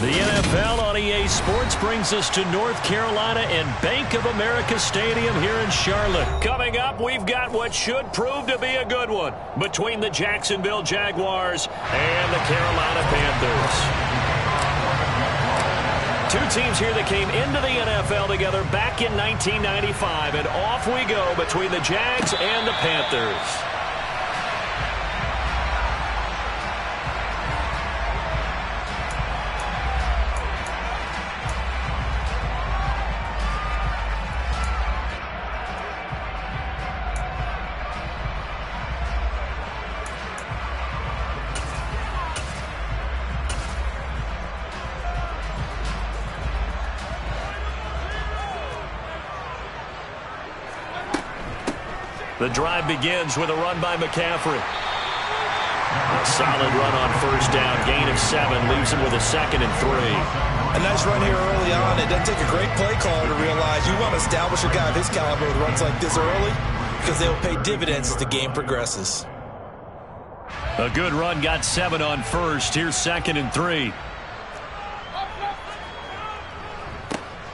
The NFL on EA Sports brings us to North Carolina and Bank of America Stadium here in Charlotte. Coming up, we've got what should prove to be a good one between the Jacksonville Jaguars and the Carolina Panthers. Two teams here that came into the NFL together back in 1995, and off we go between the Jags and the Panthers. The drive begins with a run by McCaffrey. A solid run on first down. Gain of 7 leaves him with a 2nd and 3. A nice run here early on. It doesn't take a great play caller to realize you want to establish a guy of his caliber with runs like this early because they'll pay dividends as the game progresses. A good run got 7 on first. Here's 2nd and 3.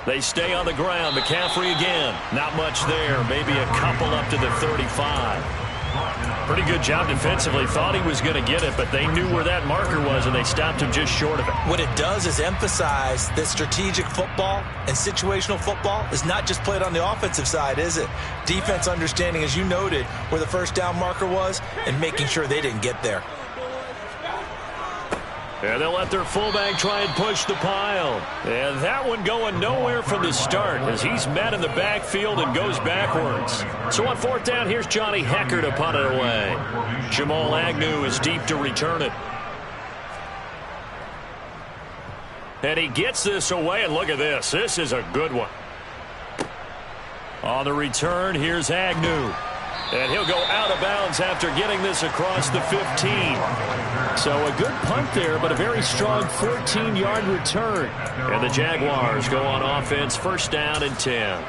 They stay on the ground. McCaffrey again. Not much there. Maybe a couple up to the 35. Pretty good job defensively. Thought he was going to get it, but they knew where that marker was, and they stopped him just short of it. What it does is emphasize that strategic football and situational football is not just played on the offensive side, is it? Defense understanding, as you noted, where the first down marker was and making sure they didn't get there. And they'll let their fullback try and push the pile. And that one going nowhere from the start as he's met in the backfield and goes backwards. So on 4th down, here's Johnny Hecker to punt it away. Jamal Agnew is deep to return it. And he gets this away, and look at this. This is a good one. On the return, here's Agnew. And he'll go out of bounds after getting this across the 15. So a good punt there, but a very strong 14-yard return. And the Jaguars go on offense, 1st down and 10.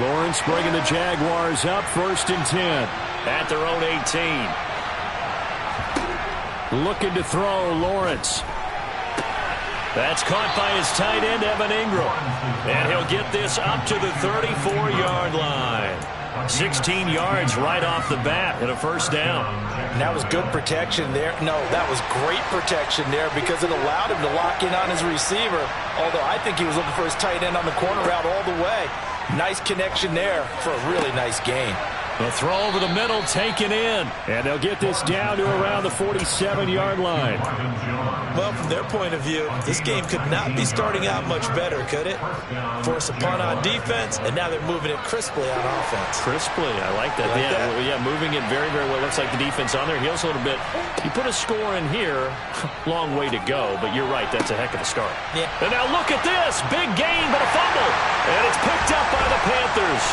Lawrence bringing the Jaguars up, 1st and 10 at their own 18. Looking to throw, Lawrence. That's caught by his tight end, Evan Ingram. And he'll get this up to the 34-yard line. 16 yards right off the bat and a 1st down. And that was good protection there. No, that was great protection there because it allowed him to lock in on his receiver. Although I think he was looking for his tight end on the corner route all the way. Nice connection there for a really nice gain. The throw over the middle taken in. And they'll get this down to around the 47-yard line. Well, from their point of view, this game could not be starting out much better, could it? Force a punt on defense, and now they're moving it crisply on offense. Crisply, I like that. Yeah, moving it very, very well. Looks like the defense on there heals a little bit. You put a score in here, long way to go, but you're right, that's a heck of a start. Yeah. And now look at this. Big gain, but a fumble. And it's picked up by the Panthers.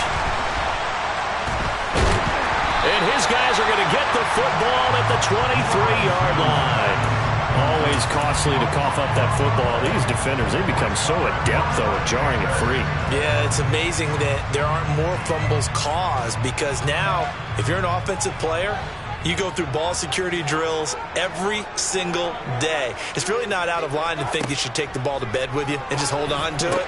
And his guys are going to get the football at the 23-yard line. Always costly to cough up that football. These defenders, they become so adept, though, at jarring it free. Yeah, it's amazing that there aren't more fumbles caused because now, if you're an offensive player, you go through ball security drills every single day. It's really not out of line to think you should take the ball to bed with you and just hold on to it.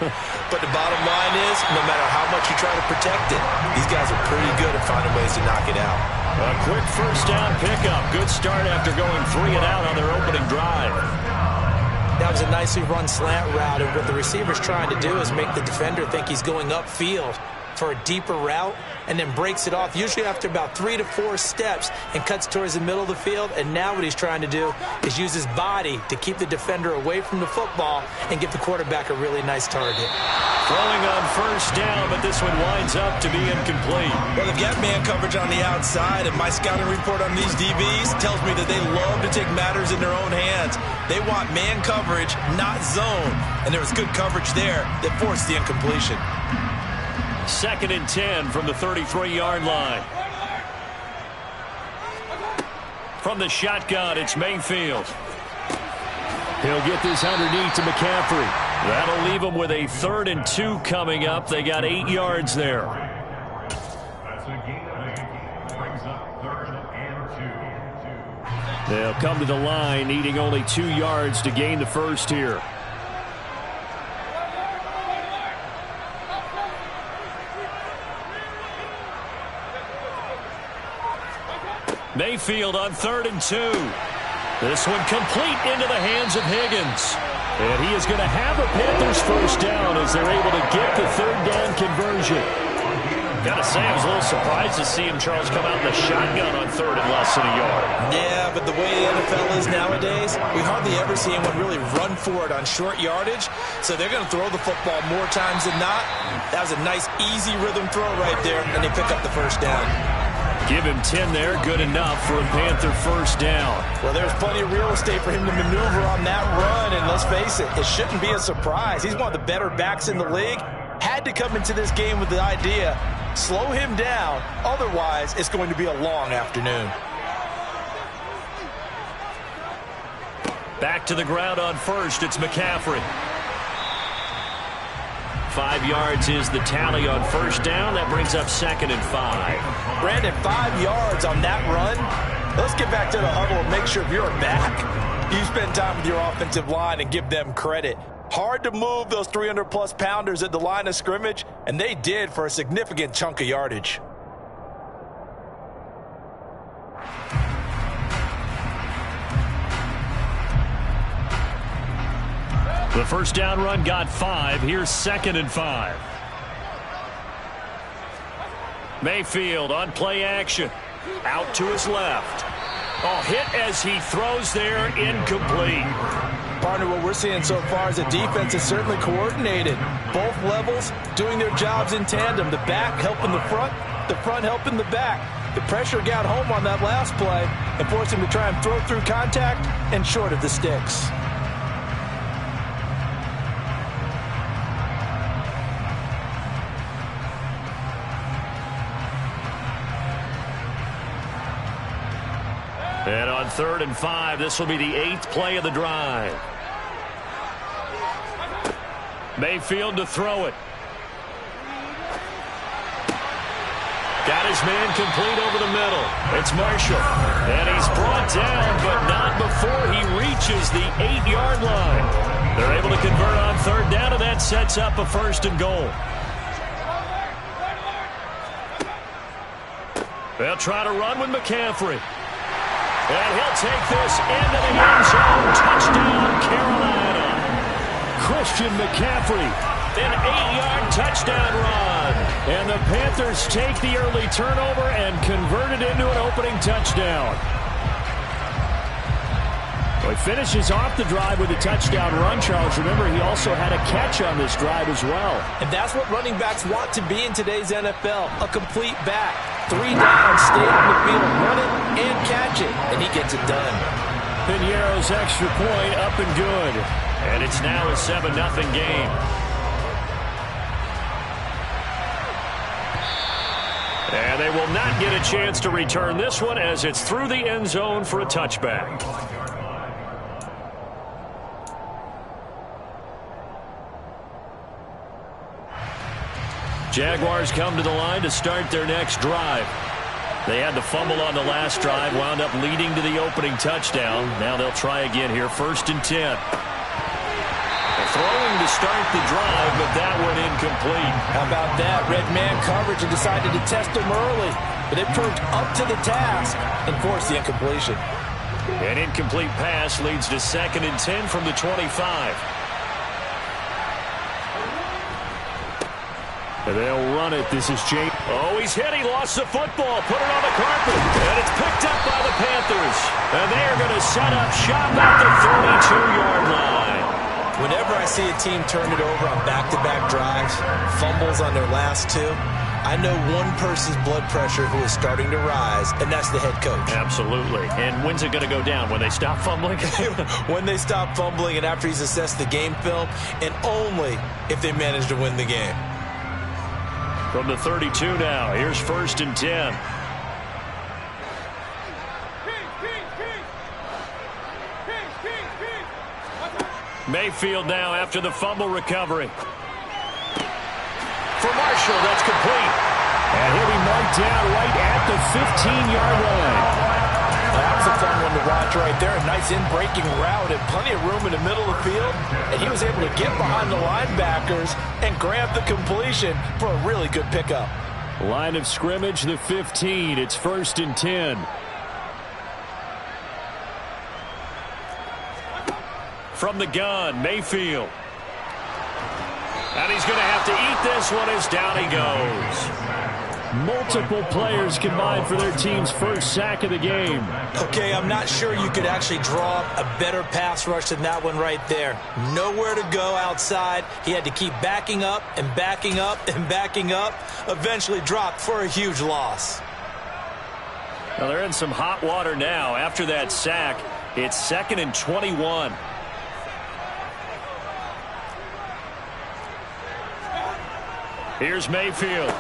But the bottom line is, no matter how much you try to protect it, these guys are pretty good at finding ways to knock it out. A quick 1st down pickup. Good start after going 3 and out on their opening drive. That was a nicely run slant route, and what the receiver's trying to do is make the defender think he's going upfield for a deeper route and then breaks it off, usually after about 3 to 4 steps, and cuts towards the middle of the field. And now what he's trying to do is use his body to keep the defender away from the football and give the quarterback a really nice target. Throwing on 1st down, but this one winds up to be incomplete. Well, they've got man coverage on the outside, and my scouting report on these DBs tells me that they love to take matters in their own hands. They want man coverage, not zone. And there was good coverage there that forced the incompletion. 2nd and 10 from the 33-yard line. From the shotgun, it's Mayfield. He'll get this underneath to McCaffrey. That'll leave him with a 3rd and 2 coming up. They got 8 yards there. They'll come to the line, needing only 2 yards to gain the first here. Mayfield on 3rd and 2. This one complete into the hands of Higgins. And he is going to have a Panthers first down as they're able to get the 3rd down conversion. Gotta say, I was a little surprised to see him, Charles, come out in the shotgun on 3rd and less than a yard. Yeah, but the way the NFL is nowadays, we hardly ever see anyone really run for it on short yardage. So they're going to throw the football more times than not. That was a nice, easy rhythm throw right there, and they pick up the first down. Give him 10 there, good enough for a Panther first down. Well, there's plenty of real estate for him to maneuver on that run, and let's face it, it shouldn't be a surprise. He's one of the better backs in the league. Had to come into this game with the idea, slow him down, otherwise it's going to be a long afternoon. Back to the ground on 1st, it's McCaffrey. 5 yards is the tally on first down. That brings up 2nd and 5. Brandon, 5 yards on that run. Let's get back to the huddle and make sure if you're a back, you spend time with your offensive line and give them credit. Hard to move those 300-plus pounders at the line of scrimmage, and they did for a significant chunk of yardage. The first down run got 5. Here's 2nd and 5. Mayfield on play action. Out to his left. Oh, hit as he throws there, incomplete. Partner, what we're seeing so far is the defense is certainly coordinated. Both levels doing their jobs in tandem. The back helping the front helping the back. The pressure got home on that last play and forced him to try and throw through contact and short of the sticks. And on 3rd and 5, this will be the 8th play of the drive. Mayfield to throw it. Got his man complete over the middle. It's Marshall. And he's brought down, but not before he reaches the 8-yard line. They're able to convert on 3rd down, and that sets up a 1st and goal. They'll try to run with McCaffrey. And he'll take this into the end zone. Touchdown, Carolina. Christian McCaffrey, an 8-yard touchdown run. And the Panthers take the early turnover and convert it into an opening touchdown. Well, he finishes off the drive with a touchdown run, Charles. Remember, he also had a catch on this drive as well. And that's what running backs want to be in today's NFL, a complete back. 3 down, stay on the field, run it, and catch it. And he gets it done. Piñeiro's extra point up and good. And it's now a 7-0 game. And they will not get a chance to return this one as it's through the end zone for a touchback. Jaguars come to the line to start their next drive. They had the fumble on the last drive, wound up leading to the opening touchdown. Now they'll try again here, 1st and 10. Throwing to start the drive, but that one incomplete. How about that? Red man coverage and decided to test him early. But it proved up to the task and forced the incompletion. An incomplete pass leads to 2nd and 10 from the 25. And they'll run it. This is James. Oh, he's hit. He lost the football. Put it on the carpet. And it's picked up by the Panthers. And they are going to set up shop at the 32-yard line. Whenever I see a team turn it over on back-to-back drives, fumbles on their last 2, I know one person's blood pressure who is starting to rise, and that's the head coach. Absolutely. And when's it going to go down? When they stop fumbling? When they stop fumbling and after he's assessed the game film, and only if they manage to win the game. From the 32 now, here's 1st and 10. Mayfield now after the fumble recovery. For Marshall, that's complete. And he'll be marked down right at the 15-yard line. That's a fun one to watch catch right there. A nice in-breaking route and plenty of room in the middle of the field. And he was able to get behind the linebackers and grab the completion for a really good pickup. Line of scrimmage, the 15. It's 1st and 10. From the gun, Mayfield. And he's going to have to eat this one as down he goes. Multiple players combined for their team's first sack of the game. Okay, I'm not sure you could actually draw up a better pass rush than that one right there. Nowhere to go outside. He had to keep backing up and backing up and backing up. Eventually dropped for a huge loss. Well, they're in some hot water now. After that sack, it's 2nd and 21. Here's Mayfield.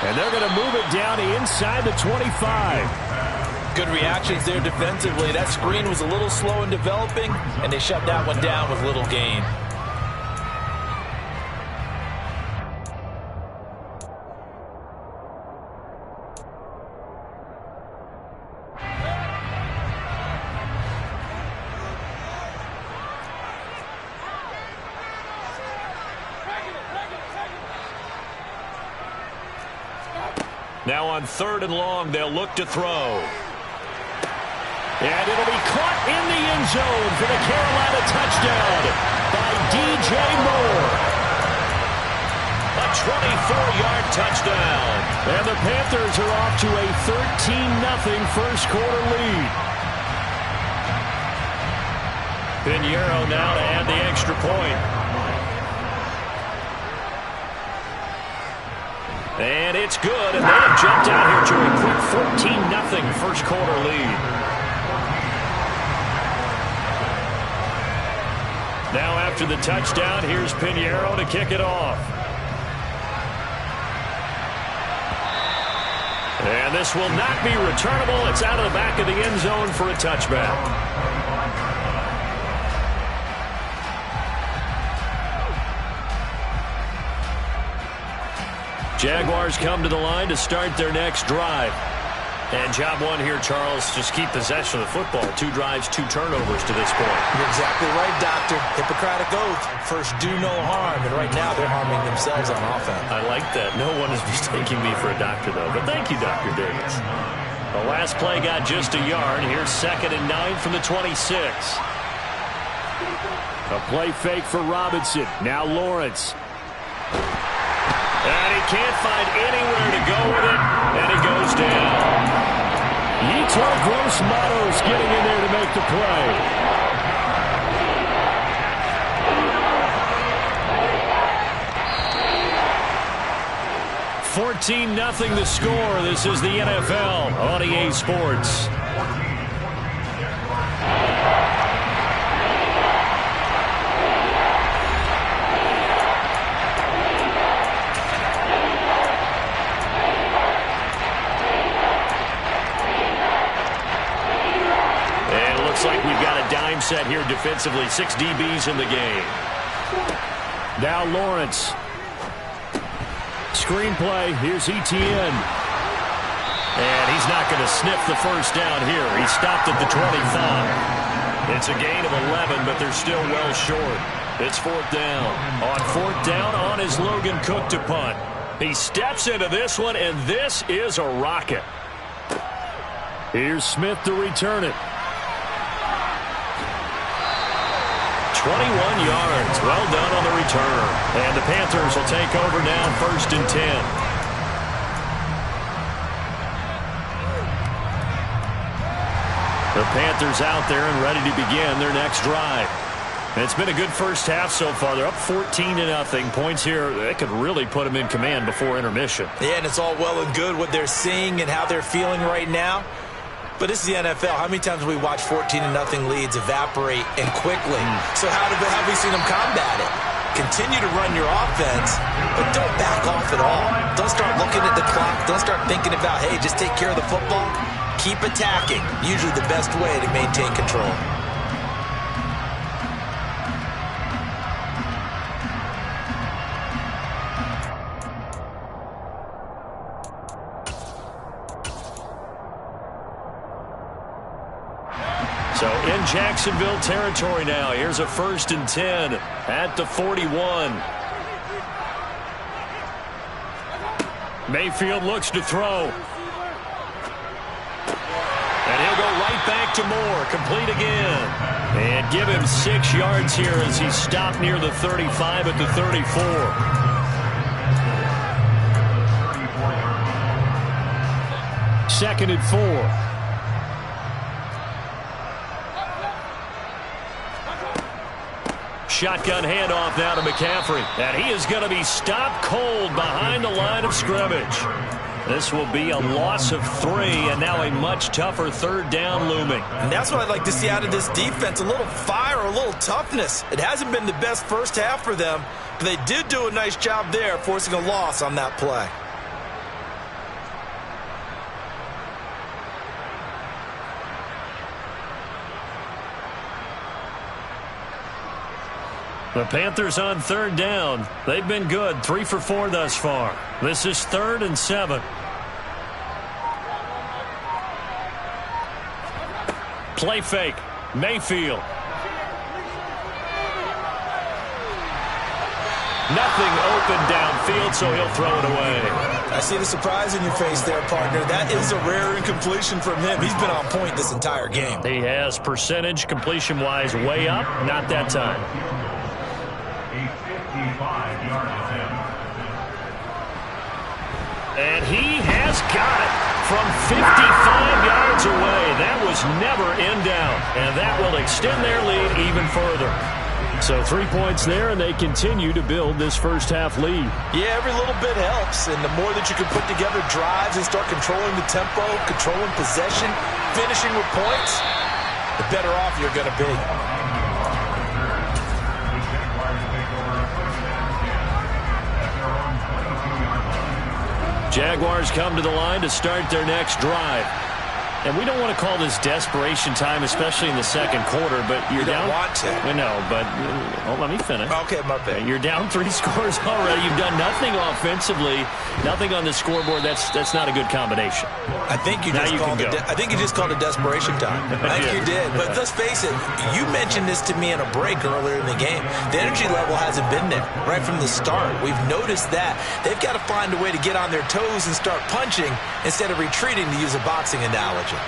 And they're going to move it down inside the 25. Good reactions there defensively. That screen was a little slow in developing, and they shut that one down with little gain. Now on 3rd and long, they'll look to throw. And it'll be caught in the end zone for the Carolina touchdown by DJ Moore. A 24-yard touchdown. And the Panthers are off to a 13-0 first quarter lead. Pinheiro now to add the extra point. And it's good, and they have jumped out here to a quick 14-0 first quarter lead. Now after the touchdown, here's Pinheiro to kick it off. And this will not be returnable. It's out of the back of the end zone for a touchback. Jaguars come to the line to start their next drive. And job one here, Charles, just keep possession of the football. 2 drives, 2 turnovers to this point. You're exactly right, Doctor. Hippocratic oath. First, do no harm. And right now, they're harming themselves on offense. I like that. No one is mistaking me for a doctor, though. But thank you, Dr. Davis. The last play got just a yard. Here's 2nd and 9 from the 26. A play fake for Robinson. Now Lawrence. And he can't find anywhere to go with it, and he goes down. Yetur Gross-Matos getting in there to make the play. $14-0 the score. This is the NFL on EA Sports. Like we've got a dime set here defensively. 6 DBs in the game. Now Lawrence. Screenplay. Here's Etienne. And he's not going to sniff the first down here. He stopped at the 25. It's a gain of 11, but they're still well short. It's 4th down. On 4th down, on is Logan Cook to punt. He steps into this one, and this is a rocket. Here's Smith to return it. 21 yards. Well done on the return. And the Panthers will take over now, 1st and 10. The Panthers out there and ready to begin their next drive. And it's been a good first half so far. They're up 14-0. Points here, that could really put them in command before intermission. Yeah, and it's all well and good what they're seeing and how they're feeling right now. But this is the NFL. How many times have we watched 14-0 leads evaporate and quickly? So how have we seen them combat it? Continue to run your offense, but don't back off at all. Don't start looking at the clock. Don't start thinking about, hey, just take care of the football. Keep attacking. Usually the best way to maintain control. So in Jacksonville territory now. Here's a 1st and 10 at the 41. Mayfield looks to throw. And he'll go right back to Moore. Complete again. And give him 6 yards here as he stopped near the 35 at the 34. Second and 4. Shotgun handoff now to McCaffrey. And he is going to be stopped cold behind the line of scrimmage. This will be a loss of 3, and now a much tougher 3rd down looming. And that's what I'd like to see out of this defense, a little fire, a little toughness. It hasn't been the best first half for them, but they did do a nice job there, forcing a loss on that play. The Panthers on 3rd down. They've been good, 3 for 4 thus far. This is 3rd and 7. Play fake. Mayfield. Nothing open downfield, so he'll throw it away. I see the surprise in your face there, partner. That is a rare incompletion from him. He's been on point this entire game. He has percentage completion-wise way up. Not that time. And he has got it from 55 yards away. That was never in doubt. And that will extend their lead even further. So 3 points there, and they continue to build this first half lead. Yeah, every little bit helps. And the more that you can put together drives and start controlling the tempo, controlling possession, finishing with points, the better off you're going to be. Jaguars come to the line to start their next drive. And we don't want to call this desperation time, especially in the second quarter, but you're down. You don't want to. I know, but let me finish. Okay, my bad. You're down 3 scores already. You've done nothing offensively, nothing on the scoreboard. That's not a good combination. I think you just called it desperation time. I think you did. But let's face it, you mentioned this to me in a break earlier in the game. The energy level hasn't been there right from the start. We've noticed that. They've got to find a way to get on their toes and start punching instead of retreating, to use a boxing analogy.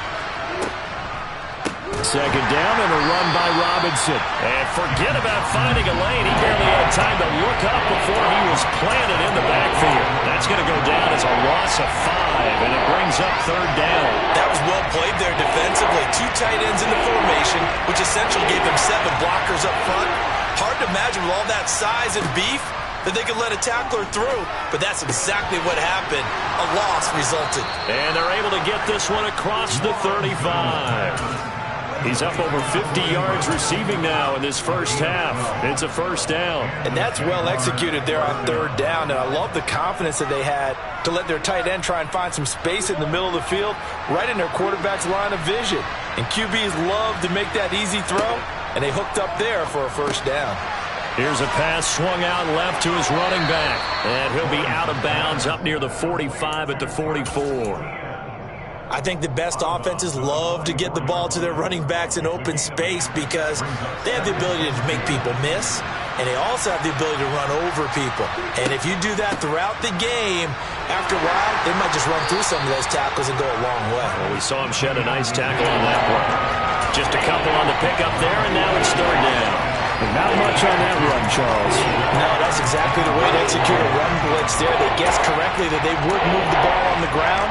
Second down and a run by Robinson. And forget about finding a lane. He barely had time to look up before he was planted in the backfield. That's going to go down as a loss of 5, and it brings up 3rd down. That was well played there defensively. 2 tight ends in the formation, which essentially gave them 7 blockers up front. Hard to imagine with all that size and beef that they could let a tackler through, but that's exactly what happened. A loss resulted. And they're able to get this one across the 35. He's up over 50 yards receiving now in this first half. It's a 1st down. And that's well executed there on 3rd down, and I love the confidence that they had to let their tight end try and find some space in the middle of the field, right in their quarterback's line of vision. And QBs love to make that easy throw, and they hooked up there for a 1st down. Here's a pass swung out left to his running back. And he'll be out of bounds up near the 45 at the 44. I think the best offenses love to get the ball to their running backs in open space because they have the ability to make people miss, and they also have the ability to run over people. And if you do that throughout the game, after a while, they might just run through some of those tackles and go a long way. Well, we saw him shed a nice tackle on that one. Just a couple on the pickup there, and now it's 3rd down. Not much on that run, Charles. No, that's exactly the way to execute a run blitz there. They guessed correctly that they would move the ball on the ground,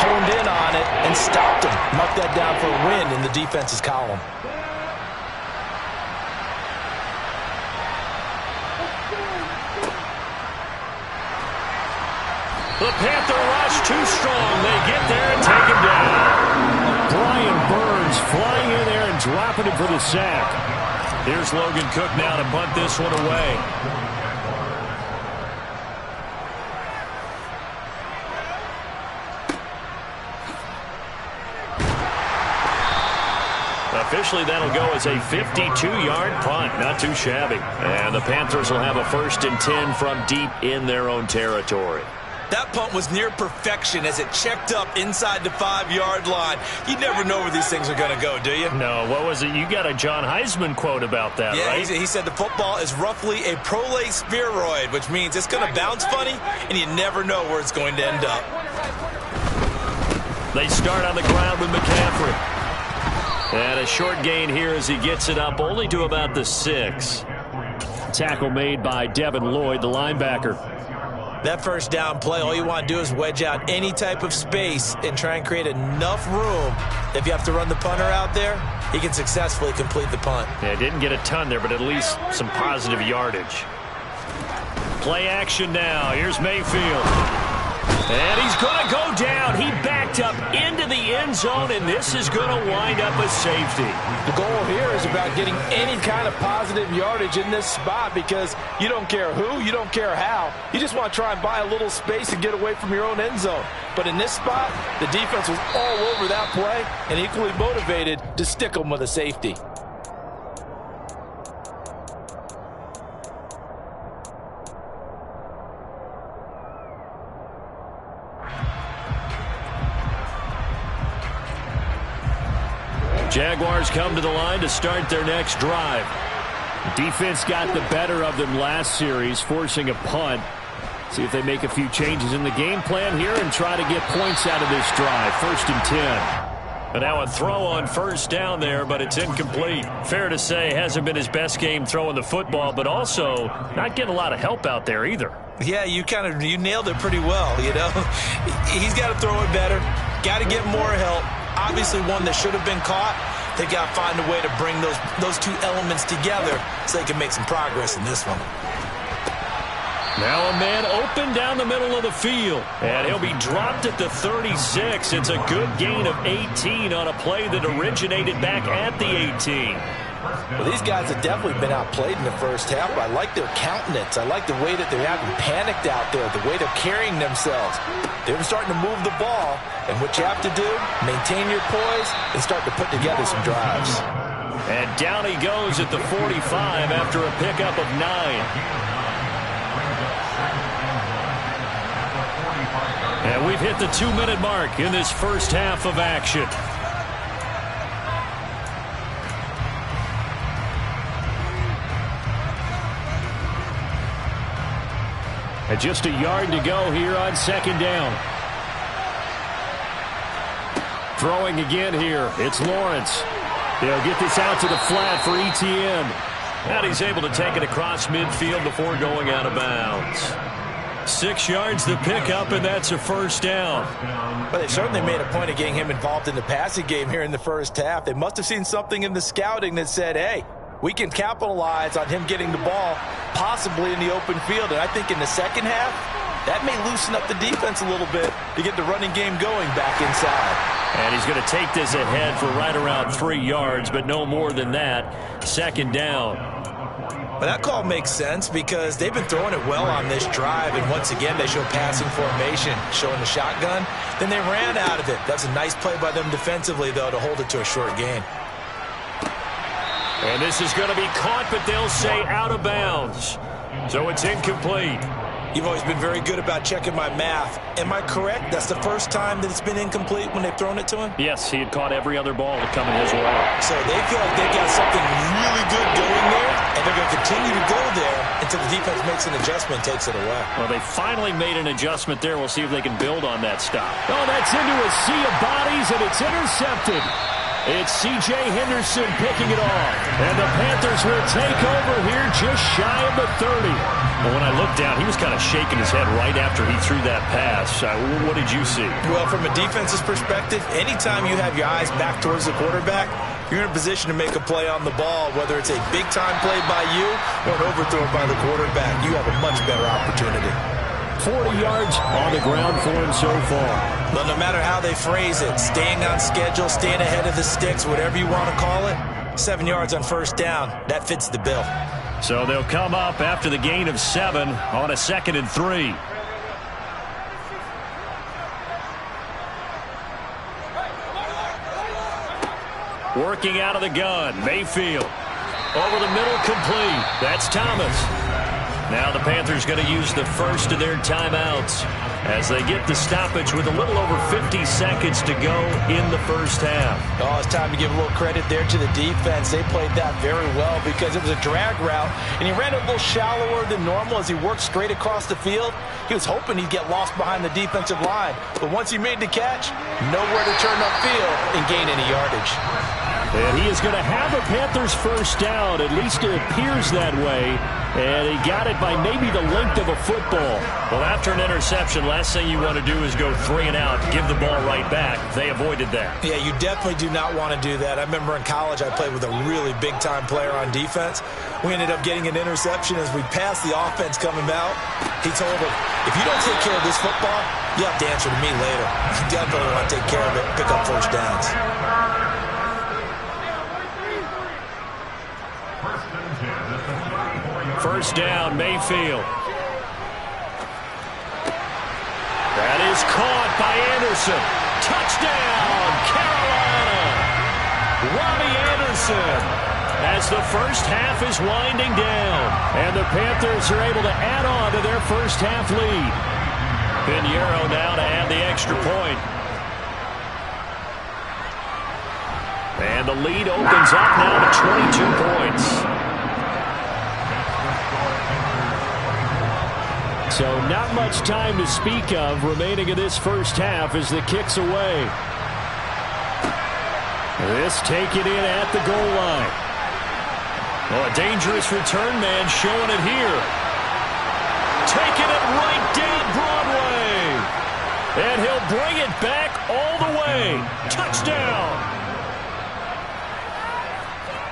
honed in on it, and stopped him. Marked that down for a win in the defense's column. The Panther rush too strong. They get there and take him down. Brian Burns flying in there and dropping him for the sack. Here's Logan Cook now to bunt this one away. Officially, that'll go as a 52-yard punt. Not too shabby. And the Panthers will have a 1st and 10 from deep in their own territory. That punt was near perfection as it checked up inside the 5-yard line. You never know where these things are going to go, do you? No, what was it? You got a John Heisman quote about that, right? Yeah, he said the football is roughly a prolate spheroid, which means it's going to bounce funny, and you never know where it's going to end up. They start on the ground with McCaffrey. And a short gain here as he gets it up only to about the 6. Tackle made by Devin Lloyd, the linebacker. That first down play, all you want to do is wedge out any type of space and try and create enough room. If you have to run the punter out there, he can successfully complete the punt. Yeah, didn't get a ton there, but at least some positive yardage. Play action now. Here's Mayfield. And he's going to go down. He backed up into the end zone, and this is going to wind up a safety. The goal here is about getting any kind of positive yardage in this spot because you don't care who, you don't care how. You just want to try and buy a little space and get away from your own end zone. But in this spot, the defense was all over that play and equally motivated to stick them with a safety. Jaguars come to the line to start their next drive. Defense got the better of them last series, forcing a punt. See if they make a few changes in the game plan here and try to get points out of this drive. 1st and 10. And now a throw on first down there, but it's incomplete. Fair to say, hasn't been his best game throwing the football, but also not getting a lot of help out there either. Yeah, you nailed it pretty well, you know. He's got to throw it better. Got to get more help. Obviously one that should have been caught. They've got to find a way to bring those two elements together so they can make some progress in this one. Now a man open down the middle of the field. And he'll be dropped at the 36. It's a good gain of 18 on a play that originated back at the 18. Well, these guys have definitely been outplayed in the first half. I like their countenance. I like the way that they haven't panicked out there, the way they're carrying themselves. They're starting to move the ball, and what you have to do, maintain your poise and start to put together some drives. And down he goes at the 45 after a pickup of 9. And we've hit the 2-minute mark in this first half of action. And just a yard to go here on 2nd down. Throwing again here. It's Lawrence. They'll get this out to the flat for Etienne. And he's able to take it across midfield before going out of bounds. 6 yards to pick up, and that's a first down. Well, they've certainly made a point of getting him involved in the passing game here in the first half. They must have seen something in the scouting that said, hey, we can capitalize on him getting the ball possibly in the open field. And I think in the second half, that may loosen up the defense a little bit to get the running game going back inside. And he's going to take this ahead for right around 3 yards, but no more than that. 2nd down. But that call makes sense because they've been throwing it well on this drive, and once again they show passing formation, showing the shotgun. Then they ran out of it. That's a nice play by them defensively, though, to hold it to a short gain. And this is going to be caught, but they'll say out of bounds. So it's incomplete. You've always been very good about checking my math. Am I correct? That's the first time that it's been incomplete when they've thrown it to him? Yes, he had caught every other ball coming his way. So they feel like they've got something really good going there, and they're going to continue to go there until the defense makes an adjustment and takes it away. Well, they finally made an adjustment there. We'll see if they can build on that stop. Oh, that's into a sea of bodies, and it's intercepted. It's C.J. Henderson picking it off. And the Panthers will take over here just shy of the 30. Well, when I looked down, he was kind of shaking his head right after he threw that pass. What did you see? Well, from a defense's perspective, anytime you have your eyes back towards the quarterback, you're in a position to make a play on the ball, whether it's a big-time play by you or an overthrow by the quarterback. You have a much better opportunity. 40 yards on the ground for him so far. But no matter how they phrase it, staying on schedule, staying ahead of the sticks, whatever you want to call it, 7 yards on first down, that fits the bill. So they'll come up after the gain of 7 on a 2nd and 3. Working out of the gun, Mayfield. Over the middle, complete. That's Thomas. Now the Panthers going to use the first of their timeouts. as they get the stoppage with a little over 50 seconds to go in the first half. Oh, it's time to give a little credit there to the defense. They played that very well because it was a drag route, and he ran a little shallower than normal as he worked straight across the field. He was hoping he'd get lost behind the defensive line, but once he made the catch, nowhere to turn upfield and gain any yardage. And he is going to have a Panthers first down. At least it appears that way. And he got it by maybe the length of a football. Well, after an interception, last thing you want to do is go 3 and out, give the ball right back. They avoided that. Yeah, you definitely do not want to do that. I remember in college I played with a really big-time player on defense. We ended up getting an interception as we passed the offense coming out. He told him, if you don't take care of this football, you have to answer to me later. You definitely want to take care of it, pick up first downs. First down, Mayfield. That is caught by Anderson. Touchdown, Carolina. Robbie Anderson, as the first half is winding down. And the Panthers are able to add on to their first half lead. Pinheiro now to add the extra point. And the lead opens up now to 22 points. So not much time to speak of remaining in this first half as the kick's away. This taken in at the goal line. Oh, a dangerous return man showing it here. Taking it right down Broadway. And he'll bring it back all the way. Touchdown.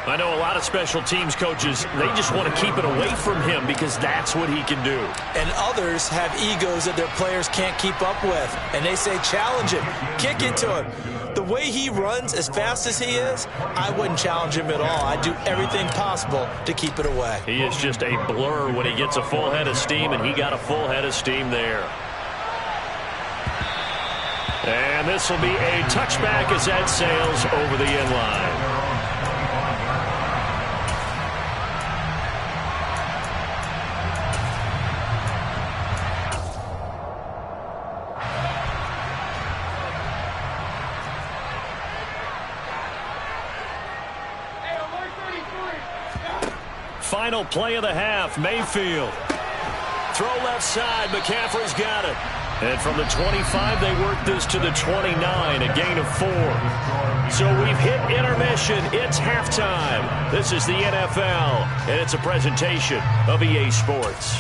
I know a lot of special teams coaches, they just want to keep it away from him because that's what he can do. And others have egos that their players can't keep up with. And they say, challenge him, kick it to him. The way he runs as fast as he is, I wouldn't challenge him at all. I'd do everything possible to keep it away. He is just a blur when he gets a full head of steam, and he got a full head of steam there. And this will be a touchback as that sails over the end line. Final play of the half, Mayfield. Throw left side, McCaffrey's got it. And from the 25, they work this to the 29, a gain of 4. So we've hit intermission. It's halftime. This is the NFL, and it's a presentation of EA Sports.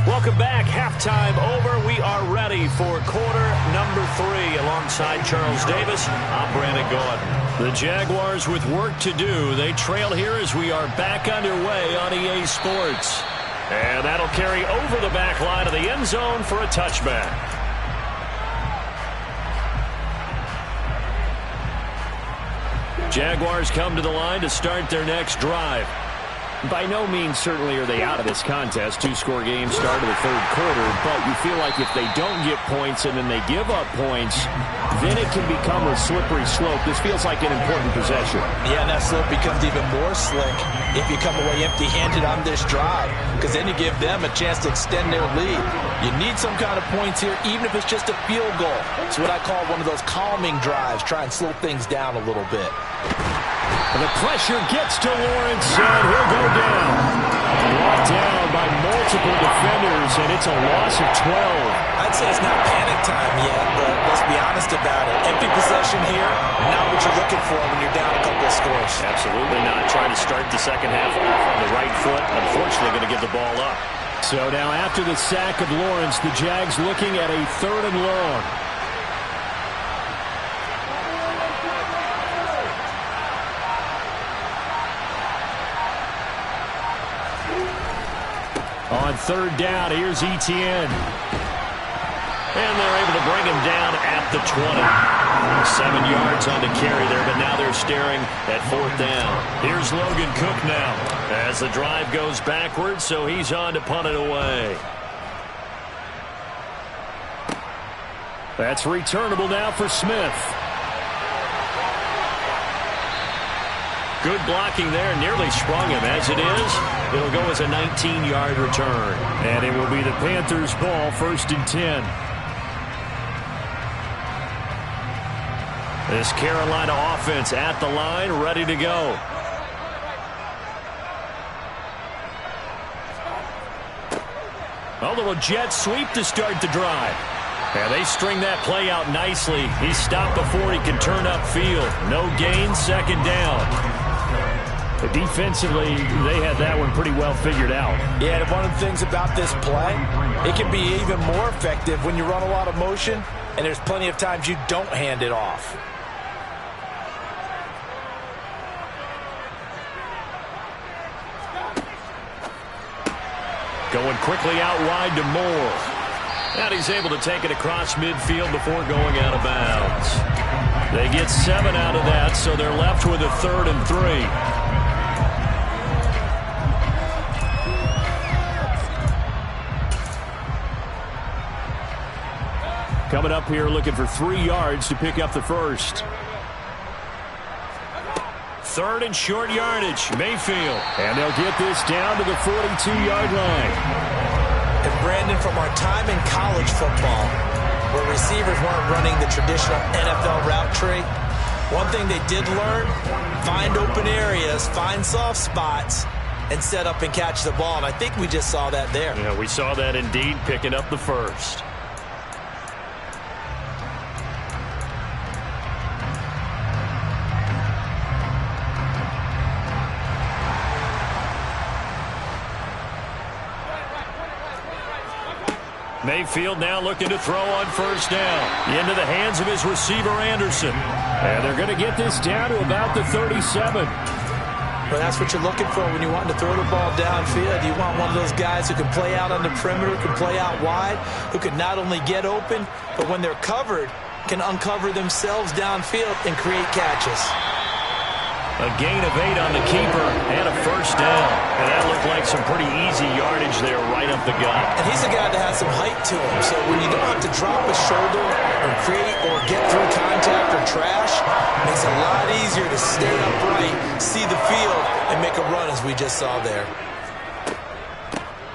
Welcome back. Halftime over. We are ready for quarter number 3. Alongside Charles Davis, I'm Brandon Gaudin. The Jaguars with work to do. They trail here as we are back underway on EA Sports. And that'll carry over the back line of the end zone for a touchback. Jaguars come to the line to start their next drive. By no means certainly are they out of this contest. 2-score game start of the third quarter, but you feel like if they don't get points and then they give up points, then it can become a slippery slope. This feels like an important possession. Yeah, and that slope becomes even more slick if you come away empty-handed on this drive, because then you give them a chance to extend their lead. You need some kind of points here, even if it's just a field goal. It's what I call one of those calming drives. Try and slow things down a little bit. The pressure gets to Lawrence, and he'll go down. Brought down by multiple defenders, and it's a loss of 12. I'd say it's not panic time yet, but let's be honest about it. Empty possession here, not what you're looking for when you're down a couple of scores. Absolutely not. Trying to start the second half off on the right foot. Unfortunately, going to give the ball up. So now after the sack of Lawrence, the Jags looking at a 3rd and long. On 3rd down, here's Etienne. And they're able to bring him down at the 20. 7 yards on the carry there, but now they're staring at 4th down. Here's Logan Cook now as the drive goes backwards, so he's on to punt it away. That's returnable now for Smith. Good blocking there, nearly sprung him. As it is, it'll go as a 19-yard return. And it will be the Panthers' ball, 1st and 10. This Carolina offense at the line, ready to go. A little jet sweep to start the drive. And they string that play out nicely. He's stopped before he can turn upfield. No gain, 2nd down. But defensively, they had that one pretty well figured out. Yeah, and one of the things about this play, it can be even more effective when you run a lot of motion, and there's plenty of times you don't hand it off. Going quickly out wide to Moore. And he's able to take it across midfield before going out of bounds. They get 7 out of that, so they're left with a 3rd and 3. Coming up here looking for 3 yards to pick up the first. 3rd and short yardage, Mayfield. And they'll get this down to the 42-yard line. And Brandon, from our time in college football, where receivers weren't running the traditional NFL route tree, one thing they did learn, find open areas, find soft spots, and set up and catch the ball. And I think we just saw that there. Yeah, we saw that indeed, picking up the first. Mayfield now looking to throw on 1st down. Into the hands of his receiver, Anderson. And they're going to get this down to about the 37. Well, that's what you're looking for when you want to throw the ball downfield. You want one of those guys who can play out on the perimeter, can play out wide, who can not only get open, but when they're covered, can uncover themselves downfield and create catches. A gain of 8 on the keeper and a 1st down. And that looked like some pretty easy yardage there right up the gut. And he's a guy that has some height to him. So when you don't have to drop a shoulder or create or get through contact or trash, it makes it a lot easier to stay upright, see the field, and make a run as we just saw there.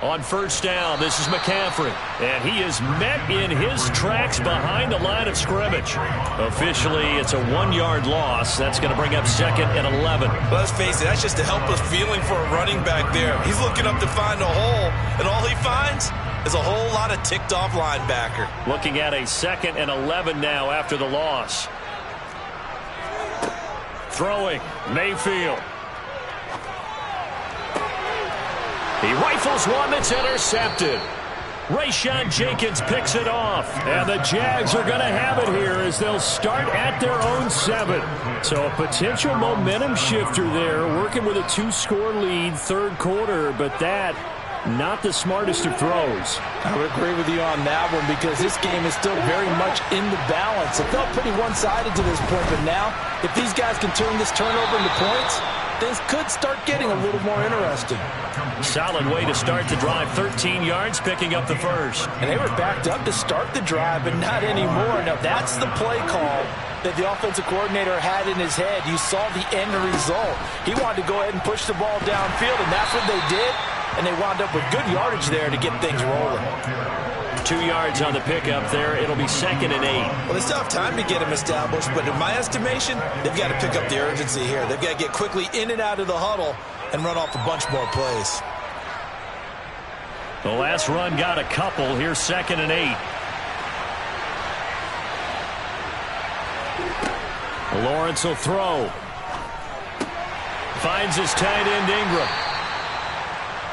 On 1st down, this is McCaffrey. And he is met in his tracks behind the line of scrimmage. Officially, it's a 1-yard loss. That's going to bring up 2nd and 11. Let's face it, that's just a helpless feeling for a running back there. He's looking up to find a hole, and all he finds is a whole lot of ticked-off linebacker. Looking at a 2nd and 11 now after the loss. Throwing, Mayfield. He rifles one that's intercepted. Rayshon Jenkins picks it off. And the Jags are going to have it here as they'll start at their own 7. So a potential momentum shifter there, working with a 2-score lead, 3rd quarter, but that not the smartest of throws. I would agree with you on that one because this game is still very much in the balance. It felt pretty one-sided to this point, but now if these guys can turn this turnover into points, things could start getting a little more interesting. Solid way to start the drive. 13 yards, picking up the first. And they were backed up to start the drive, but not anymore. Now, that's the play call that the offensive coordinator had in his head. You saw the end result. He wanted to go ahead and push the ball downfield, and that's what they did. And they wound up with good yardage there to get things rolling. 2 yards on the pickup there. It'll be 2nd and 8. Well, they still have time to get him established, but in my estimation, they've got to pick up the urgency here. They've got to get quickly in and out of the huddle and run off a bunch more plays. The last run got a couple. Here's 2nd and 8. Lawrence will throw. Finds his tight end Ingram.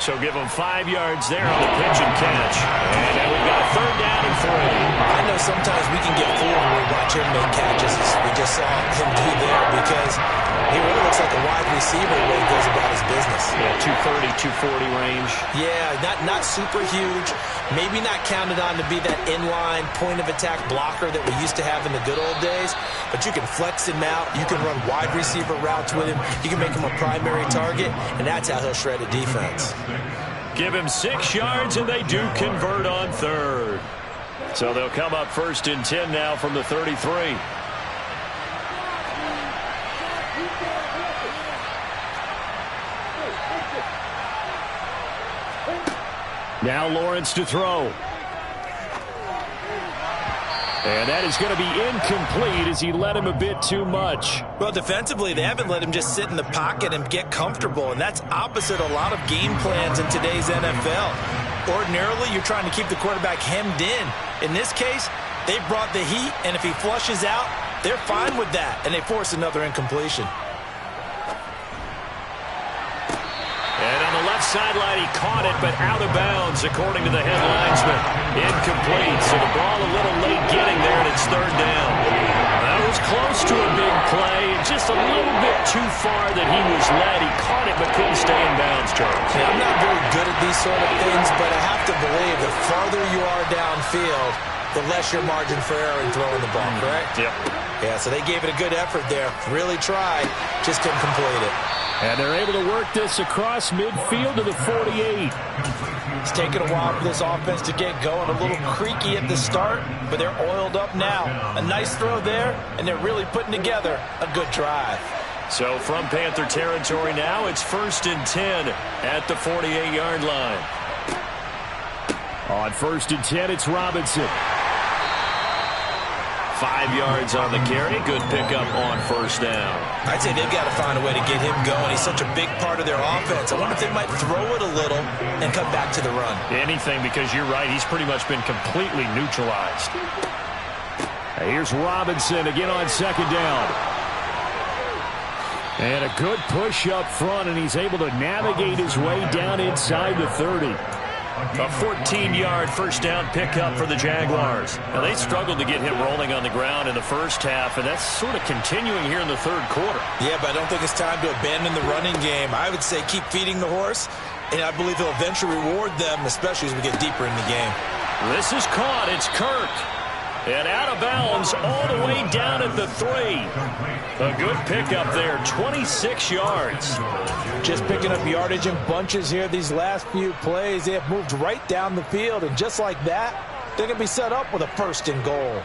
So give him 5 yards there on the pitch and catch. And then we've got a 3rd down and 3. I know sometimes we can get fooled when we watch him make catches. We just saw him do there because he really looks like a wide receiver the way he goes about his business. Yeah, 230, 240 range. Yeah, not super huge. Maybe not counted on to be that inline point-of-attack blocker that we used to have in the good old days. But you can flex him out. You can run wide receiver routes with him. You can make him a primary target, and that's how he'll shred a defense. Give him 6 yards, and they do convert on 3rd. So they'll come up 1st and 10 now from the 33. Now Lawrence to throw. And that is going to be incomplete as he led him a bit too much. Well, defensively, they haven't let him just sit in the pocket and get comfortable, and that's opposite a lot of game plans in today's NFL. Ordinarily, you're trying to keep the quarterback hemmed in. In this case, they brought the heat, and if he flushes out, they're fine with that, and they force another incompletion. And on the left sideline, he caught it, but out of bounds, according to the head linesman. Incomplete, so the ball a little late getting there, and it's third down. That was close to a big play, and just a little bit too far that he was led. He caught it, but couldn't stay in bounds, Charles. Yeah, I'm not very good at these sort of things, but I have to believe the farther you are downfield, the less your margin for error in throwing the ball, correct? Yep. Yeah, so they gave it a good effort there. Really tried, just couldn't complete it. And they're able to work this across midfield to the 48. It's taken a while for this offense to get going. A little creaky at the start, but they're oiled up now. A nice throw there, and they're really putting together a good drive. So from Panther territory now, it's 1st and 10 at the 48-yard line. On 1st and 10, it's Robinson. 5 yards on the carry. Good pickup on first down. I'd say they've got to find a way to get him going. He's such a big part of their offense. I wonder if they might throw it a little and come back to the run. Anything, because you're right. He's pretty much been completely neutralized. Here's Robinson again on 2nd down. And a good push up front, and he's able to navigate his way down inside the 30. A 14-yard first down pickup for the Jaguars. Now, they struggled to get him rolling on the ground in the first half, and that's sort of continuing here in the third quarter. Yeah, but I don't think it's time to abandon the running game. I would say keep feeding the horse, and I believe he'll eventually reward them, especially as we get deeper in the game. This is caught. It's Kirk. And out of bounds all the way down at the 3. A good pickup there, 26 yards. Just picking up yardage in bunches here these last few plays. They have moved right down the field, and just like that, they're going to be set up with a 1st and goal.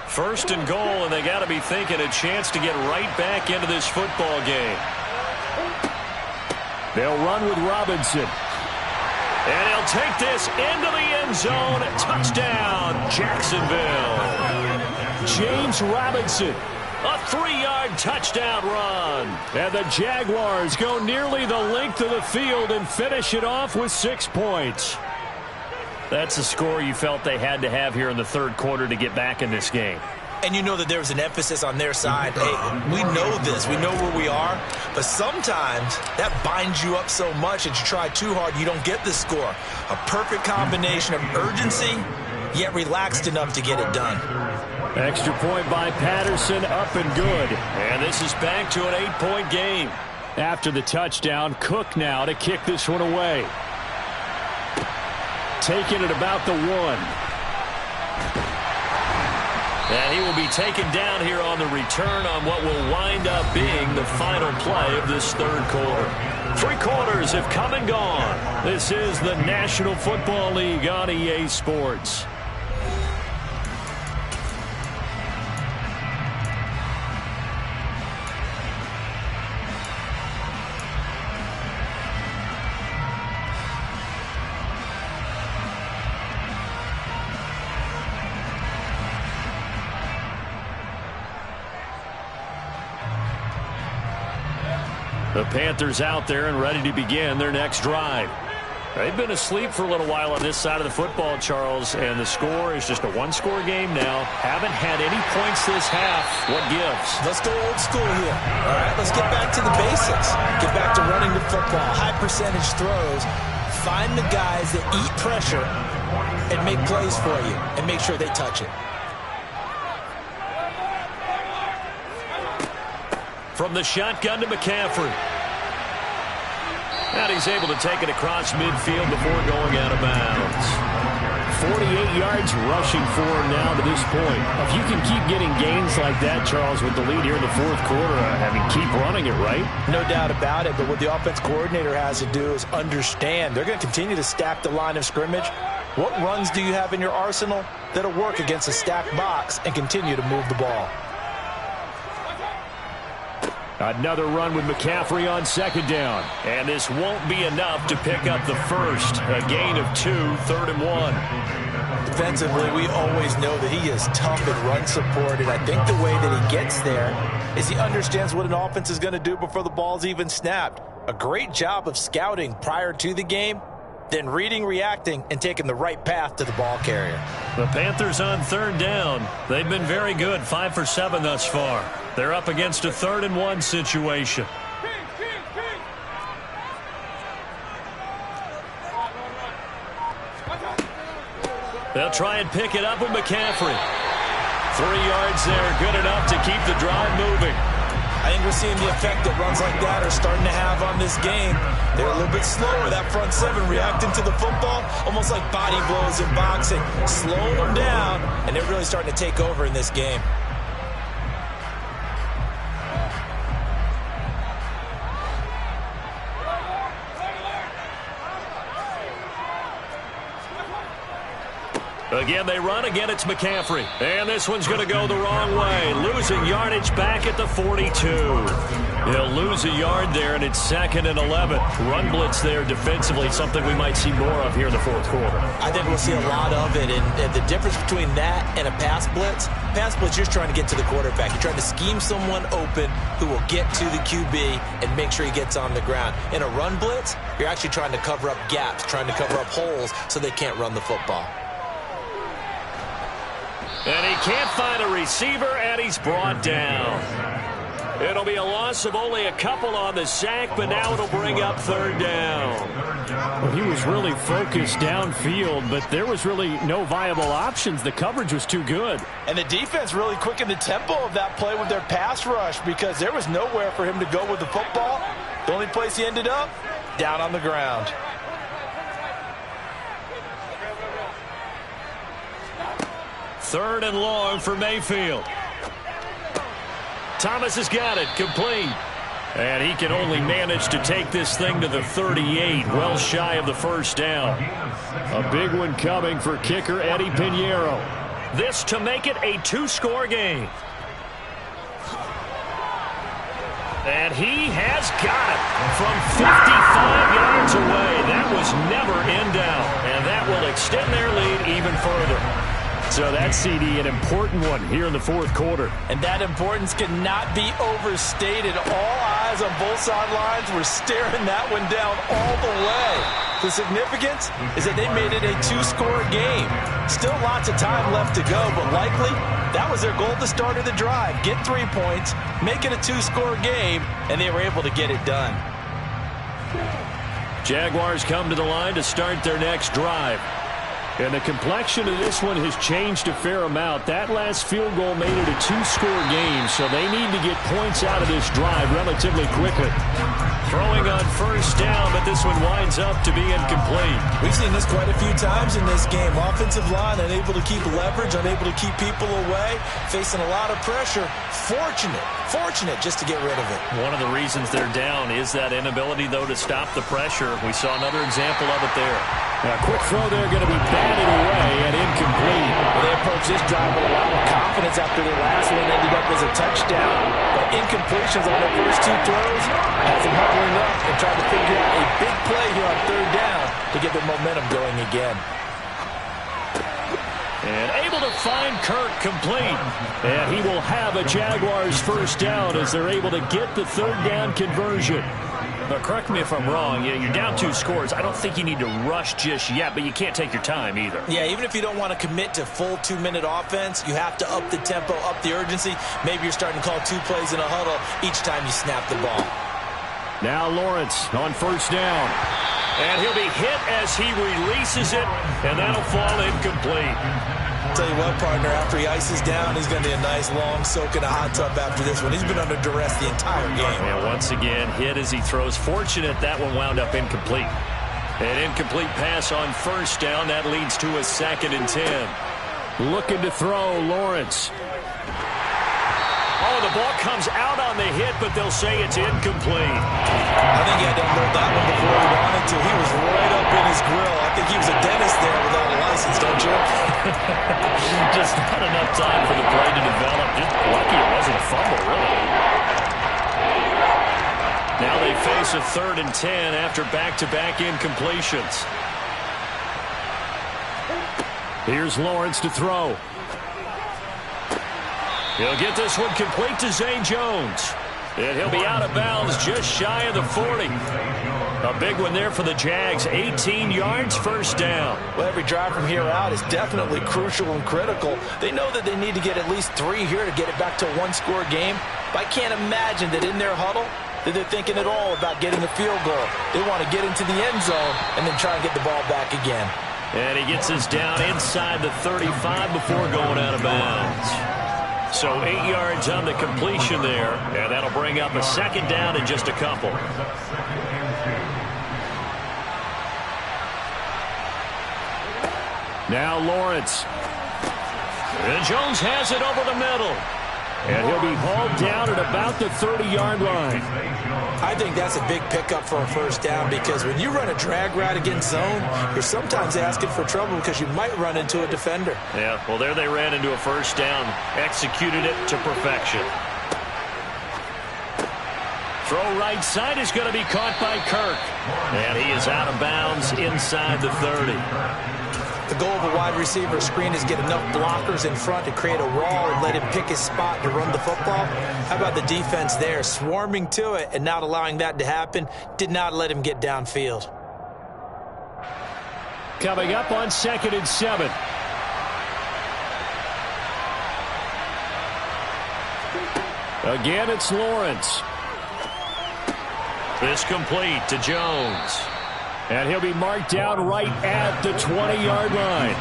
1st and goal, and they got to be thinking a chance to get right back into this football game. They'll run with Robinson. And he'll take this into the end zone. Touchdown, Jacksonville. James Robinson, a 3-yard touchdown run. And the Jaguars go nearly the length of the field and finish it off with 6 points. That's a score you felt they had to have here in the third quarter to get back in this game. And you know that there was an emphasis on their side. Hey, we know this. We know where we are. But sometimes that binds you up so much that you try too hard, you don't get the score. A perfect combination of urgency, yet relaxed enough to get it done. Extra point by Patterson, up and good. And this is back to an 8-point game. After the touchdown, Cook now to kick this one away. Taking it about the 1. And he will be taken down here on the return on what will wind up being the final play of this third quarter. 3 quarters have come and gone. This is the National Football League on EA Sports. The Panthers out there and ready to begin their next drive. They've been asleep for a little while on this side of the football, Charles, and the score is just a 1-score game now. Haven't had any points this half. What gives? Let's go old school here. All right, let's get back to the basics. Get back to running the football, high percentage throws. Find the guys that eat pressure and make plays for you and make sure they touch it. From the shotgun to McCaffrey. And he's able to take it across midfield before going out of bounds. 48 yards rushing for him now to this point. If you can keep getting gains like that, Charles, with the lead here in the fourth quarter, keep running it, right? No doubt about it, but what the offense coordinator has to do is understand. They're going to continue to stack the line of scrimmage. What runs do you have in your arsenal that'll work against a stacked box and continue to move the ball? Another run with McCaffrey on second down. And this won't be enough to pick up the first. A gain of 2, 3rd and 1. Defensively, we always know that he is tough in run support, and I think the way that he gets there is he understands what an offense is going to do before the ball's even snapped. A great job of scouting prior to the game, then reading, reacting, and taking the right path to the ball carrier. The Panthers on 3rd down. They've been very good, 5 for 7 thus far. They're up against a 3rd and 1 situation. They'll try and pick it up with McCaffrey. 3 yards there, good enough to keep the drive moving. I think we're seeing the effect that runs like that are starting to have on this game. They're a little bit slower, that front 7 reacting to the football, almost like body blows in boxing, slowing them down, and they're really starting to take over in this game. Again, they run. Again, it's McCaffrey. And this one's going to go the wrong way. Losing yardage back at the 42. He'll lose a yard there, and it's 2nd and 11. Run blitz there defensively, something we might see more of here in the 4th quarter. I think we'll see a lot of it, and the difference between that and a pass blitz, you're just trying to get to the quarterback. You're trying to scheme someone open who will get to the QB and make sure he gets on the ground. In a run blitz, you're actually trying to cover up gaps, trying to cover up holes so they can't run the football. And he can't find a receiver, and he's brought down. It'll be a loss of only a couple on the sack, but now it'll bring up 3rd down. Well, he was really focused downfield, but there was really no viable options. The coverage was too good. And the defense really quickened the tempo of that play with their pass rush because there was nowhere for him to go with the football. The only place he ended up, down on the ground. 3rd and long for Mayfield. Thomas has got it, complete. And he can only manage to take this thing to the 38, well shy of the 1st down. A big one coming for kicker Eddie Pinheiro. This to make it a 2-score game. And he has got it from 55 yards away. That was never in doubt. And that will extend their lead even further. So that CD, an important one here in the 4th quarter. And that importance cannot be overstated. All eyes on both sidelines were staring that one down all the way. The significance is that they made it a 2-score game. Still lots of time left to go, but likely that was their goal at the start of the drive. Get 3 points, make it a 2-score game, and they were able to get it done. Jaguars come to the line to start their next drive. And the complexion of this one has changed a fair amount. That last field goal made it a 2-score game, so they need to get points out of this drive relatively quickly. Throwing on 1st down, but this one winds up to be incomplete. We've seen this quite a few times in this game. Offensive line unable to keep leverage, unable to keep people away, facing a lot of pressure. Fortunate just to get rid of it. One of the reasons they're down is that inability, though, to stop the pressure. We saw another example of it there. Now, a quick throw there going to be batted away and incomplete. Well, they approached this drive with a lot of confidence after their last one ended up as a touchdown. But incompletions on their first 2 throws has them huddling up and trying to figure out a big play here on 3rd down to get their momentum going again. And able to find Kirk complete. And he will have a Jaguars 1st down as they're able to get the 3rd down conversion. But correct me if I'm wrong, you're down 2 scores. I don't think you need to rush just yet, but you can't take your time either. Yeah, even if you don't want to commit to full 2-minute offense, you have to up the tempo, up the urgency. Maybe you're starting to call 2 plays in a huddle each time you snap the ball. Now Lawrence on 1st down. And he'll be hit as he releases it, and that'll fall incomplete. Tell you what, partner, after he ices down, he's going to be a nice long soak in a hot tub after this one. He's been under duress the entire game. And once again, hit as he throws. Fortunate that one wound up incomplete. An incomplete pass on 1st down. That leads to a 2nd and 10. Looking to throw, Lawrence. Oh, the ball comes out on the hit, but they'll say it's incomplete. I think he had to unload that one before he wanted to. He was right up in his grill. I think he was a dentist there without a license, don't you? Just not enough time for the play to develop. Just lucky it wasn't a fumble, really. Now they face a 3rd and 10 after back-to-back incompletions. Here's Lawrence to throw. He'll get this one complete to Zay Jones. And he'll be out of bounds just shy of the 40. A big one there for the Jags. 18 yards, first down. Well, every drive from here out is definitely crucial and critical. They know that they need to get at least 3 here to get it back to a one-score game. But I can't imagine that in their huddle that they're thinking at all about getting a field goal. They want to get into the end zone and then try and get the ball back again. And he gets us down inside the 35 before going out of bounds. So 8 yards on the completion there, and that'll bring up a 2nd down in just a couple. Now Lawrence. And Jones has it over the middle. And he'll be hauled down at about the 30-yard line. I think that's a big pickup for a first down because when you run a drag route against zone, you're sometimes asking for trouble because you might run into a defender. Yeah, well, there they ran into a first down. Executed it to perfection. Throw right side is going to be caught by Kirk. And he is out of bounds inside the 30. The goal of a wide receiver screen is get enough blockers in front to create a wall and let him pick his spot to run the football. How about the defense there, swarming to it and not allowing that to happen? Did not let him get downfield. Coming up on 2nd and 7. Again, it's Lawrence. This complete to Jones. And he'll be marked down right at the 20-yard line.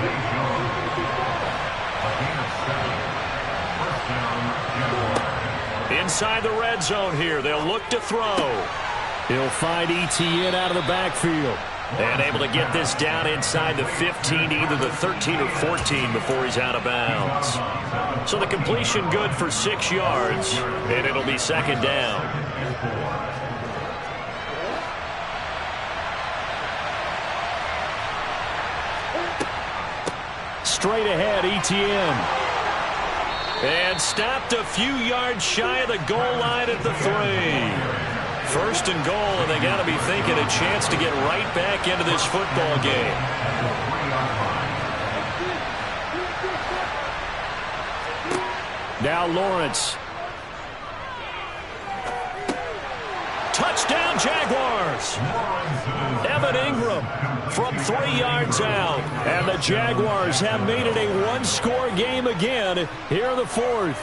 Inside the red zone here. They'll look to throw. He'll find Etienne out of the backfield. And able to get this down inside the 15, either the 13 or 14 before he's out of bounds. So the completion good for 6 yards. And it'll be 2nd down. Straight ahead, Etienne. And stopped a few yards shy of the goal line at the 3. 1st and goal, and they got to be thinking a chance to get right back into this football game. Now Lawrence. Touchdown, Jaguars. Evan Ingram from 3 yards out. And the Jaguars have made it a one-score game again here in the 4th.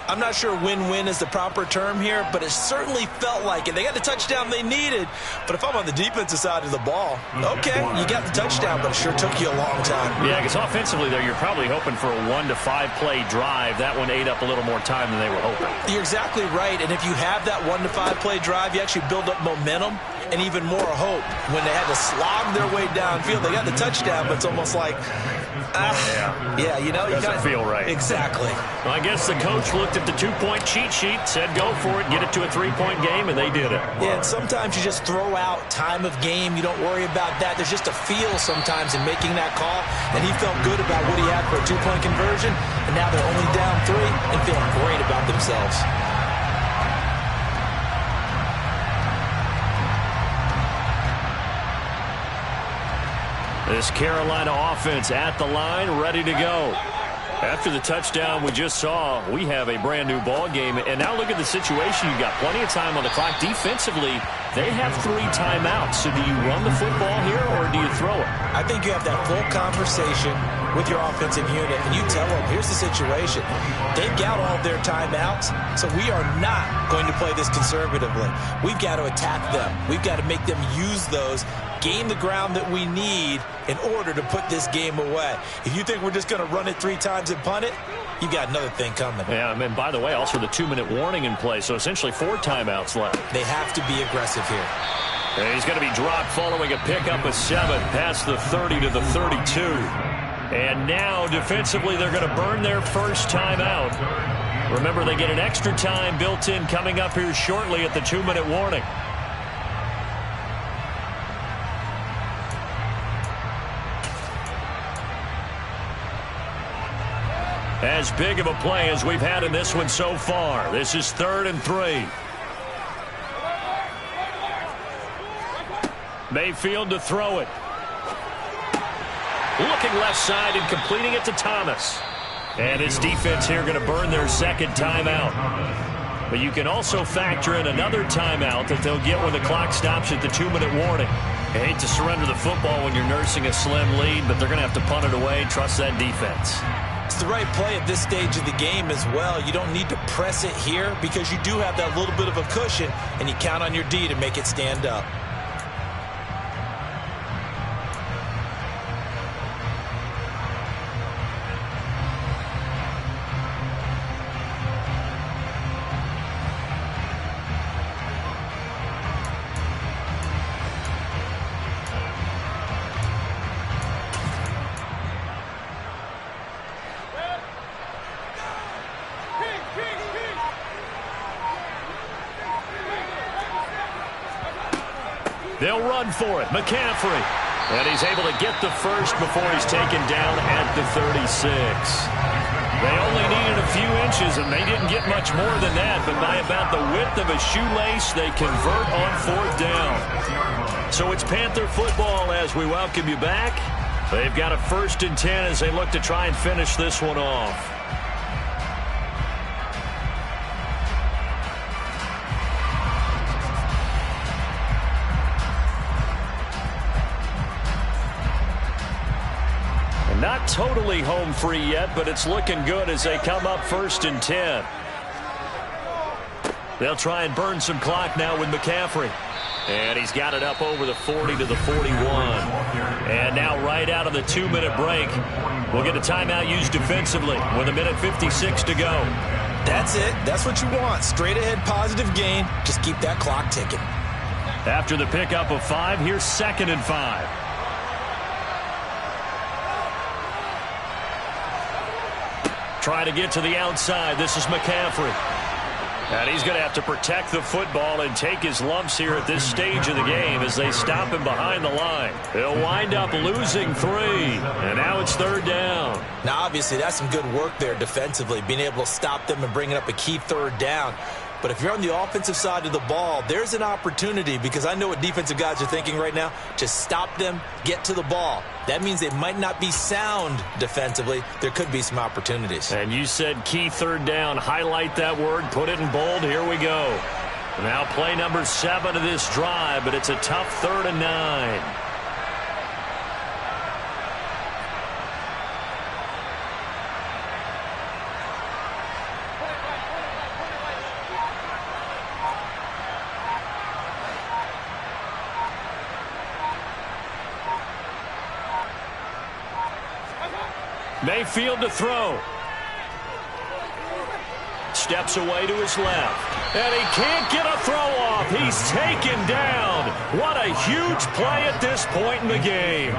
I'm not sure win-win is the proper term here, but it certainly felt like it. They got the touchdown they needed, but if I'm on the defensive side of the ball, okay, you got the touchdown, but it sure took you a long time. Yeah, because offensively there, you're probably hoping for a 1 to 5 play drive. That one ate up a little more time than they were hoping. You're exactly right, and if you have that 1 to 5 play drive, you actually build up momentum and even more hope. When they had to slog their way downfield, they got the touchdown, but it's almost like, yeah, you know, doesn't feel right. Exactly. Well, I guess the coach looked at the 2-point cheat sheet, said go for it, get it to a 3-point game, and they did it. Yeah, and sometimes you just throw out time of game. You don't worry about that. There's just a feel sometimes in making that call, and he felt good about what he had for a 2-point conversion, and now they're only down 3 and feeling great about themselves. This Carolina offense at the line, ready to go. After the touchdown we just saw, we have a brand new ball game. And now look at the situation. You've got plenty of time on the clock. Defensively, they have 3 timeouts. So do you run the football here or do you throw it? I think you have that full conversation with your offensive unit, and you tell them, here's the situation. They've got all of their timeouts, so we are not going to play this conservatively. We've got to attack them. We've got to make them use those, gain the ground that we need in order to put this game away. If you think we're just going to run it 3 times and punt it, you've got another thing coming. Yeah, and by the way, also the 2-minute warning in play, so essentially 4 timeouts left. They have to be aggressive here. And he's going to be dropped following a pickup of 7 past the 30 to the 32. And now, defensively, they're going to burn their first timeout. Remember, they get an extra time built in coming up here shortly at the 2-minute warning. As big of a play as we've had in this one so far. This is 3rd and 3. Mayfield to throw it. Looking left side and completing it to Thomas. And his defense here going to burn their second timeout. But you can also factor in another timeout that they'll get when the clock stops at the 2-minute warning. I hate to surrender the football when you're nursing a slim lead, but they're going to have to punt it away. Trust that defense. It's the right play at this stage of the game as well. You don't need to press it here because you do have that little bit of a cushion, and you count on your D to make it stand up. They'll run for it. McCaffrey. And he's able to get the first before he's taken down at the 36. They only needed a few inches, and they didn't get much more than that. But by about the width of a shoelace, they convert on 4th down. So it's Panther football as we welcome you back. They've got a 1st and 10 as they look to try and finish this one off. Not totally home free yet, but it's looking good as they come up 1st and 10. They'll try and burn some clock now with McCaffrey. And he's got it up over the 40 to the 41. And now right out of the 2-minute break, we'll get a timeout used defensively with 1:56 to go. That's it. That's what you want. Straight ahead positive gain. Just keep that clock ticking. After the pickup of 5, here's 2nd and 5. Try to get to the outside. This is McCaffrey. And he's going to have to protect the football and take his lumps here at this stage of the game as they stop him behind the line. They'll wind up losing 3. And now it's 3rd down. Now, obviously, that's some good work there defensively, being able to stop them and bringing up a key 3rd down. But if you're on the offensive side of the ball, there's an opportunity, because I know what defensive guys are thinking right now, to stop them, get to the ball. That means they might not be sound defensively. There could be some opportunities. And you said key 3rd down. Highlight that word. Put it in bold. Here we go. Now play number 7 of this drive, but it's a tough 3rd and 9. Mayfield to throw. Steps away to his left. And he can't get a throw off. He's taken down. What a huge play at this point in the game.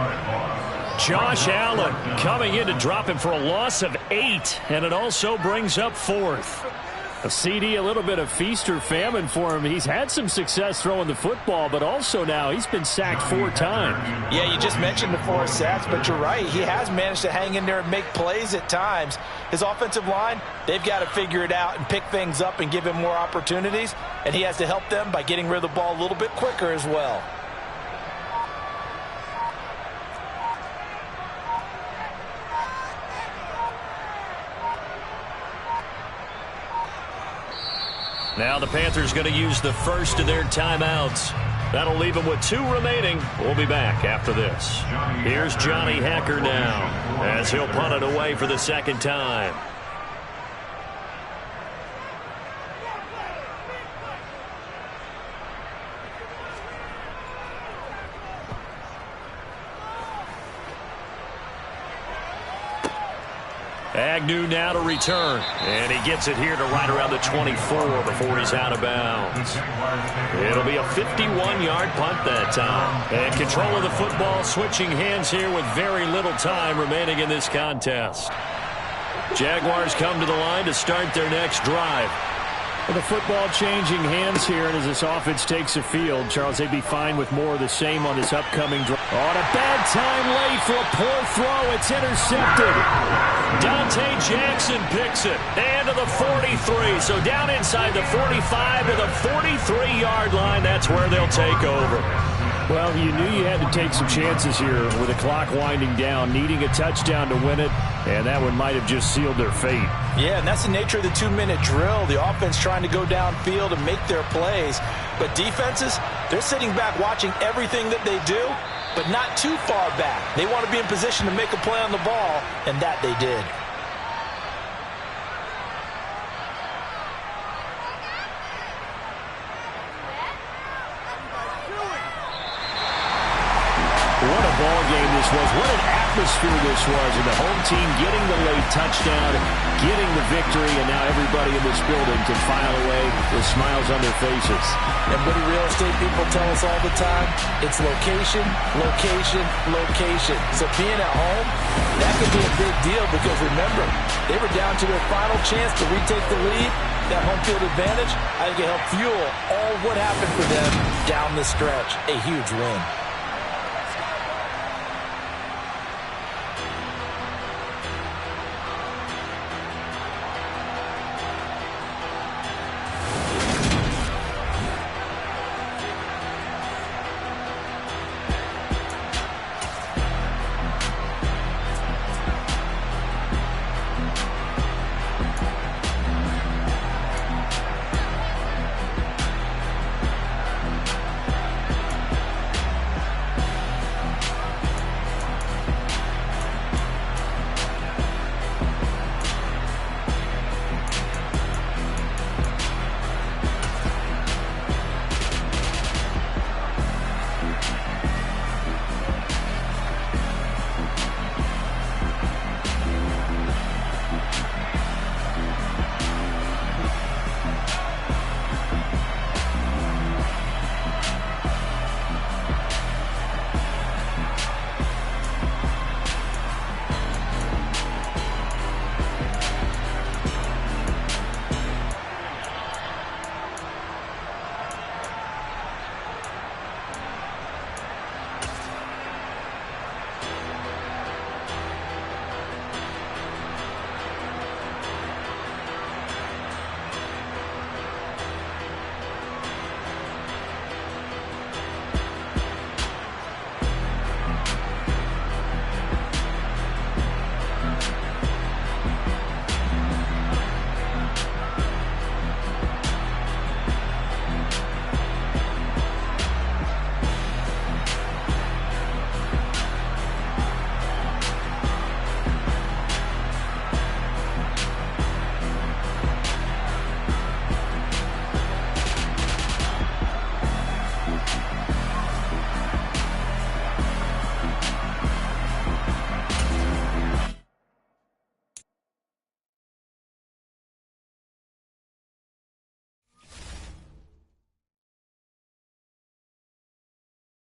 Josh Allen coming in to drop him for a loss of 8. And it also brings up 4th. A CD, a little bit of feast or famine for him. He's had some success throwing the football, but also now he's been sacked 4 times. Yeah, you just mentioned the 4 sacks, but you're right. He has managed to hang in there and make plays at times. His offensive line, they've got to figure it out and pick things up and give him more opportunities, and he has to help them by getting rid of the ball a little bit quicker as well. Now the Panthers going to use the first of their timeouts. That'll leave them with 2 remaining. We'll be back after this. Here's Johnny Hacker now as he'll punt it away for the 2nd time. Agnew now to return. And he gets it here to right around the 24 before he's out of bounds. It'll be a 51-yard punt that time. And control of the football switching hands here with very little time remaining in this contest. Jaguars come to the line to start their next drive. With the football changing hands here, and as this offense takes the field, Charles, they'd be fine with more of the same on this upcoming drive. On a bad time late for a poor throw. It's intercepted. Dante Jackson picks it. And to the 43. So down inside the 45 to the 43-yard line. That's where they'll take over. Well, you knew you had to take some chances here with the clock winding down, needing a touchdown to win it, and that one might have just sealed their fate. Yeah, and that's the nature of the 2-minute drill. The offense trying to go downfield and make their plays. But defenses, they're sitting back watching everything that they do, but not too far back. They want to be in position to make a play on the ball, and that they did. What a ball game this was. What an atmosphere this was. And the home team getting the late touchdown, getting the victory, and now everybody in this building can file away with smiles on their faces. And what do real estate people tell us all the time? It's location, location, location. So being at home, that could be a big deal because remember, they were down to their final chance to retake the lead. That home field advantage, I think it helped fuel all what happened for them down the stretch. A huge win.